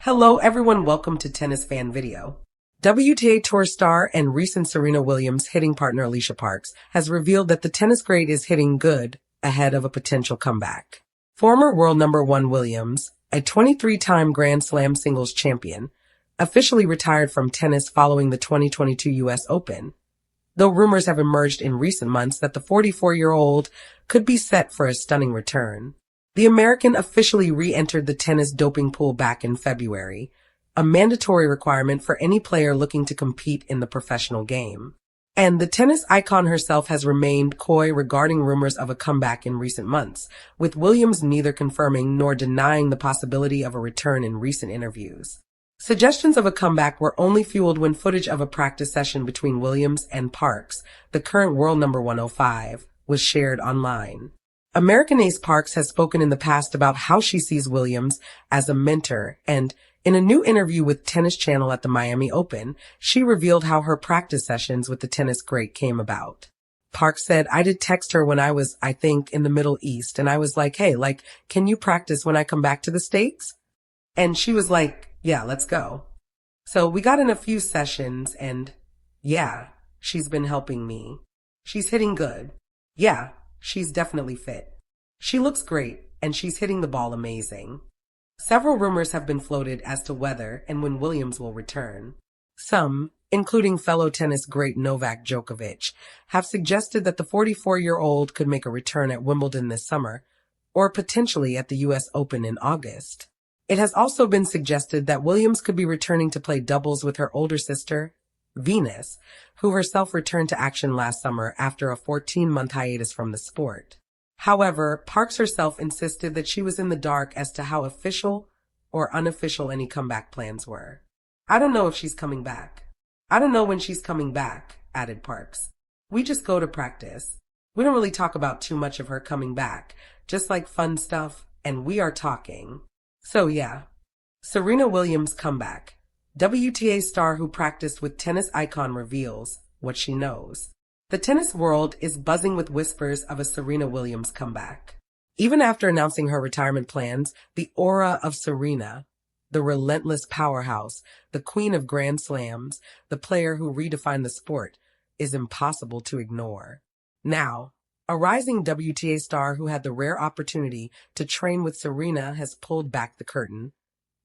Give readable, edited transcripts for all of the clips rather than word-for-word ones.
Hello everyone, welcome to Tennis Fan Video. WTA Tour star and recent Serena Williams hitting partner Alicia Parks has revealed that the tennis great is hitting good ahead of a potential comeback. Former world number one Williams, a 23-time Grand Slam singles champion, officially retired from tennis following the 2022 US Open, though rumors have emerged in recent months that the 44-year-old could be set for a stunning return. The American officially re-entered the tennis doping pool back in February, a mandatory requirement for any player looking to compete in the professional game. And the tennis icon herself has remained coy regarding rumors of a comeback in recent months, with Williams neither confirming nor denying the possibility of a return in recent interviews. Suggestions of a comeback were only fueled when footage of a practice session between Williams and Parks, the current world number 105, was shared online. American ace Parks has spoken in the past about how she sees Williams as a mentor, and in a new interview with Tennis Channel at the Miami Open, she revealed how her practice sessions with the tennis great came about. Parks said, "I did text her when I was, in the Middle East, and I was like, hey, can you practice when I come back to the States?" And she was like, "Yeah, let's go." So we got in a few sessions, and yeah, she's been helping me. She's hitting good. Yeah, she's definitely fit. She looks great, and she's hitting the ball amazing. Several rumors have been floated as to whether and when Williams will return. Some, including fellow tennis great Novak Djokovic, have suggested that the 44-year-old could make a return at Wimbledon this summer, or potentially at the US Open in August. It has also been suggested that Williams could be returning to play doubles with her older sister, Venus, who herself returned to action last summer after a 14-month hiatus from the sport. However, Parks herself insisted that she was in the dark as to how official or unofficial any comeback plans were. "I don't know if she's coming back. I don't know when she's coming back," added Parks. "We just go to practice. We don't really talk about too much of her coming back, just fun stuff, and we are talking." So yeah, Serena Williams' comeback. WTA star who practiced with tennis icon reveals what she knows. The tennis world is buzzing with whispers of a Serena Williams comeback. Even after announcing her retirement plans, the aura of Serena, the relentless powerhouse, the queen of Grand Slams, the player who redefined the sport, is impossible to ignore. Now, a rising WTA star who had the rare opportunity to train with Serena has pulled back the curtain,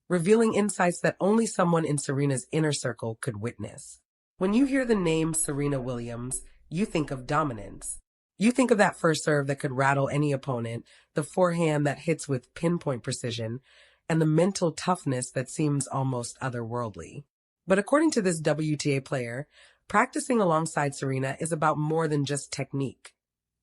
revealing insights that only someone in Serena's inner circle could witness. When you hear the name Serena Williams, you think of dominance. You think of that first serve that could rattle any opponent, the forehand that hits with pinpoint precision, and the mental toughness that seems almost otherworldly. But according to this WTA player, practicing alongside Serena is about more than just technique.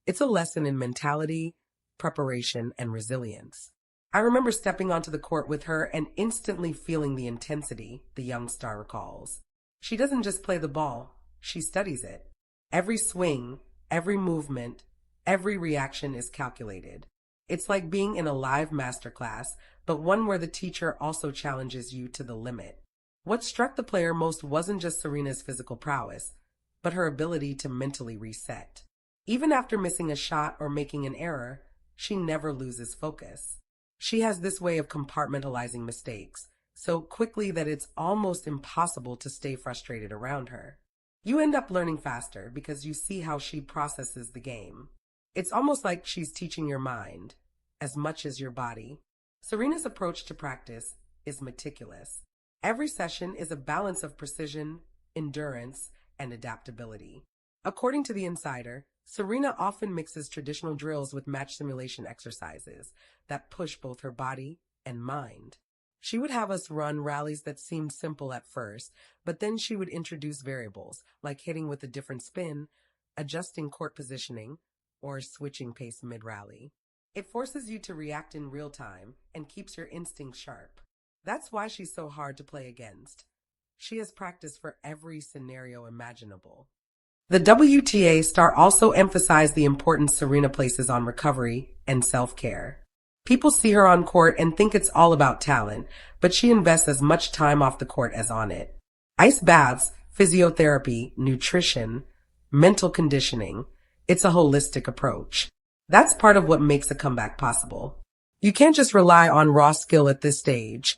It's a lesson in mentality, preparation, and resilience. "I remember stepping onto the court with her and instantly feeling the intensity," the young star recalls. "She doesn't just play the ball, she studies it. Every swing, every movement, every reaction is calculated. It's like being in a live masterclass, but one where the teacher also challenges you to the limit." What struck the player most wasn't just Serena's physical prowess, but her ability to mentally reset. Even after missing a shot or making an error, she never loses focus. She has this way of compartmentalizing mistakes so quickly that it's almost impossible to stay frustrated around her. You end up learning faster because you see how she processes the game. It's almost like she's teaching your mind as much as your body. Serena's approach to practice is meticulous. Every session is a balance of precision, endurance, and adaptability. According to The Insider, Serena often mixes traditional drills with match simulation exercises that push both her body and mind. She would have us run rallies that seemed simple at first, but then she would introduce variables, like hitting with a different spin, adjusting court positioning, or switching pace mid-rally. It forces you to react in real time and keeps your instincts sharp. That's why she's so hard to play against. She has practiced for every scenario imaginable. The WTA star also emphasized the importance Serena places on recovery and self-care. People see her on court and think it's all about talent, but she invests as much time off the court as on it. Ice baths, physiotherapy, nutrition, mental conditioning. It's a holistic approach. That's part of what makes a comeback possible. You can't just rely on raw skill at this stage.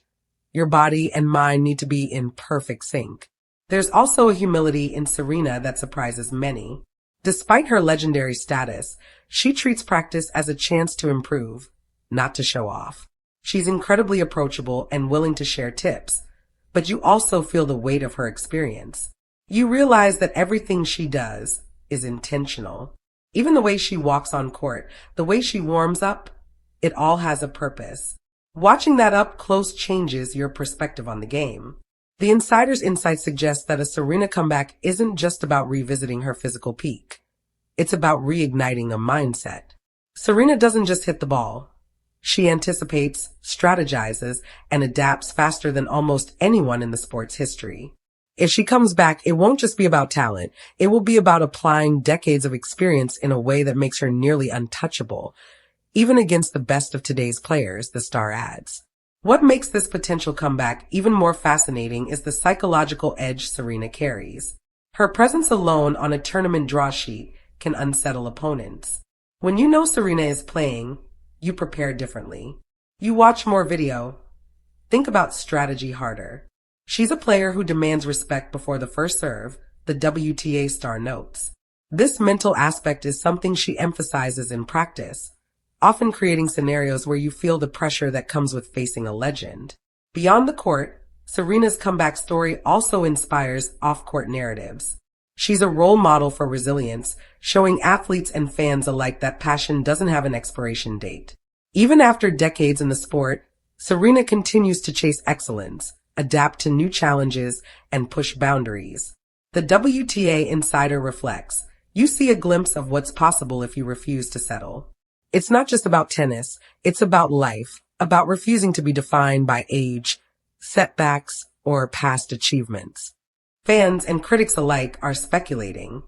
Your body and mind need to be in perfect sync. There's also a humility in Serena that surprises many. Despite her legendary status, she treats practice as a chance to improve, not to show off. She's incredibly approachable and willing to share tips, but you also feel the weight of her experience. You realize that everything she does is intentional. Even the way she walks on court, the way she warms up, it all has a purpose. Watching that up close changes your perspective on the game. The insider's insight suggests that a Serena comeback isn't just about revisiting her physical peak. It's about reigniting a mindset. Serena doesn't just hit the ball. She anticipates, strategizes, and adapts faster than almost anyone in the sport's history. If she comes back, it won't just be about talent. It will be about applying decades of experience in a way that makes her nearly untouchable, even against the best of today's players, the star adds. What makes this potential comeback even more fascinating is the psychological edge Serena carries. Her presence alone on a tournament draw sheet can unsettle opponents. When you know Serena is playing, you prepare differently. You watch more video. Think about strategy harder. She's a player who demands respect before the first serve, the WTA star notes. This mental aspect is something she emphasizes in practice, often creating scenarios where you feel the pressure that comes with facing a legend. Beyond the court, Serena's comeback story also inspires off-court narratives. She's a role model for resilience, showing athletes and fans alike that passion doesn't have an expiration date. Even after decades in the sport, Serena continues to chase excellence, adapt to new challenges, and push boundaries. The WTA Insider reflects, you see a glimpse of what's possible if you refuse to settle. It's not just about tennis, it's about life, about refusing to be defined by age, setbacks, or past achievements. Fans and critics alike are speculating.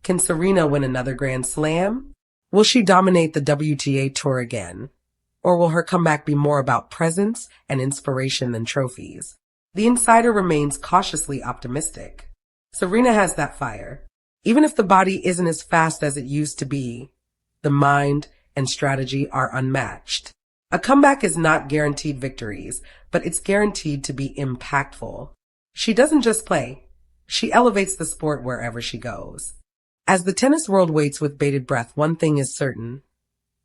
Can Serena win another Grand Slam? Will she dominate the WTA Tour again? Or will her comeback be more about presence and inspiration than trophies? The Insider remains cautiously optimistic. Serena has that fire. Even if the body isn't as fast as it used to be, the mind and strategy are unmatched. A comeback is not guaranteed victories, but it's guaranteed to be impactful. She doesn't just play. She elevates the sport wherever she goes. As the tennis world waits with bated breath, one thing is certain.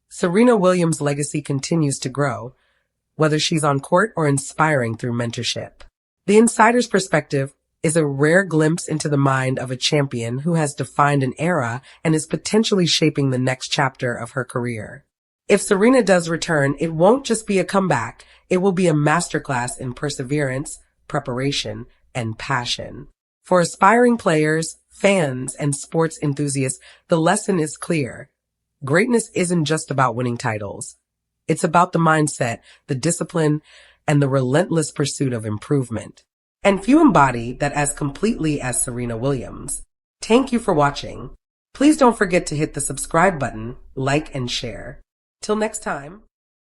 Serena Williams' legacy continues to grow, whether she's on court or inspiring through mentorship. The Insider's perspective is a rare glimpse into the mind of a champion who has defined an era and is potentially shaping the next chapter of her career. If Serena does return, it won't just be a comeback. It will be a masterclass in perseverance, preparation, and passion. For aspiring players, fans, and sports enthusiasts, the lesson is clear. Greatness isn't just about winning titles. It's about the mindset, the discipline, and the relentless pursuit of improvement. And few embody that as completely as Serena Williams. Thank you for watching. Please don't forget to hit the subscribe button, like, and share. Till next time.